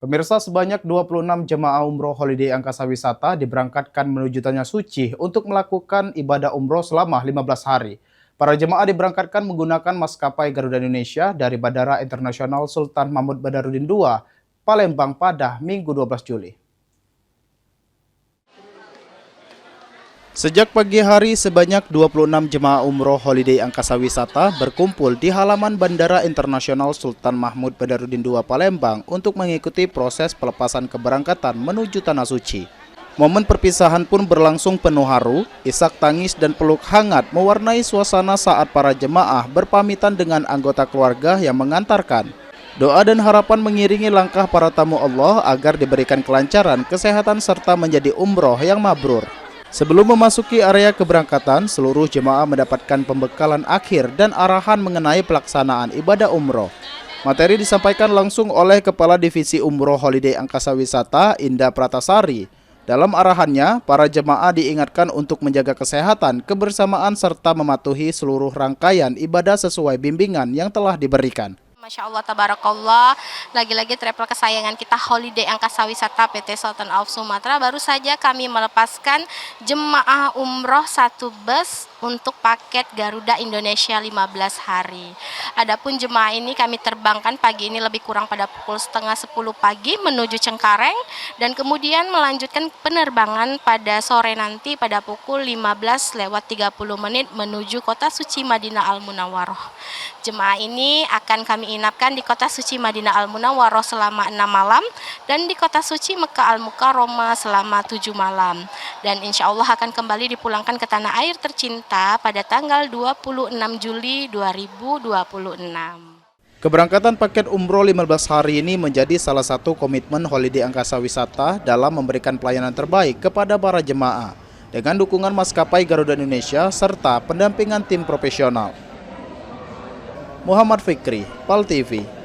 Pemirsa, sebanyak 26 jemaah umroh holiday angkasa wisata diberangkatkan menuju Tanah Suci untuk melakukan ibadah umroh selama 15 hari. Para jemaah diberangkatkan menggunakan maskapai Garuda Indonesia dari Bandara Internasional Sultan Mahmud Badarudin II, Palembang pada Minggu 12 Juli. Sejak pagi hari, sebanyak 26 jemaah umroh holiday angkasa wisata berkumpul di halaman Bandara Internasional Sultan Mahmud Badarudin II Palembang untuk mengikuti proses pelepasan keberangkatan menuju Tanah Suci. Momen perpisahan pun berlangsung penuh haru, isak tangis dan peluk hangat mewarnai suasana saat para jemaah berpamitan dengan anggota keluarga yang mengantarkan. Doa dan harapan mengiringi langkah para tamu Allah agar diberikan kelancaran, kesehatan serta menjadi umroh yang mabrur. Sebelum memasuki area keberangkatan, seluruh jemaah mendapatkan pembekalan akhir dan arahan mengenai pelaksanaan ibadah umroh. Materi disampaikan langsung oleh Kepala Divisi Umroh Holiday Angkasa Wisata, Indah Pratasari. Dalam arahannya, para jemaah diingatkan untuk menjaga kesehatan, kebersamaan, serta mematuhi seluruh rangkaian ibadah sesuai bimbingan yang telah diberikan. Masya Allah, tabarakallah, lagi-lagi travel kesayangan kita Holiday Angkasa Wisata PT Sultan Auf Sumatera baru saja kami melepaskan jemaah umroh satu bus untuk paket Garuda Indonesia 15 hari. Adapun jemaah ini kami terbangkan pagi ini lebih kurang pada pukul setengah 10 pagi menuju Cengkareng dan kemudian melanjutkan penerbangan pada sore nanti pada pukul 15:30 menuju kota suci Madinah Al-Munawwaroh. Jemaah ini akan kami inapkan di kota suci Madinah Al-Munawwaroh selama 6 malam dan di kota suci Mekah Al-Mukarramah selama 7 malam. Dan insya Allah akan kembali dipulangkan ke tanah air tercinta pada tanggal 26 Juli 2026. Keberangkatan paket umroh 15 hari ini menjadi salah satu komitmen Holiday Angkasa Wisata dalam memberikan pelayanan terbaik kepada para jemaah dengan dukungan maskapai Garuda Indonesia serta pendampingan tim profesional. Muhammad Fikri, PAL TV.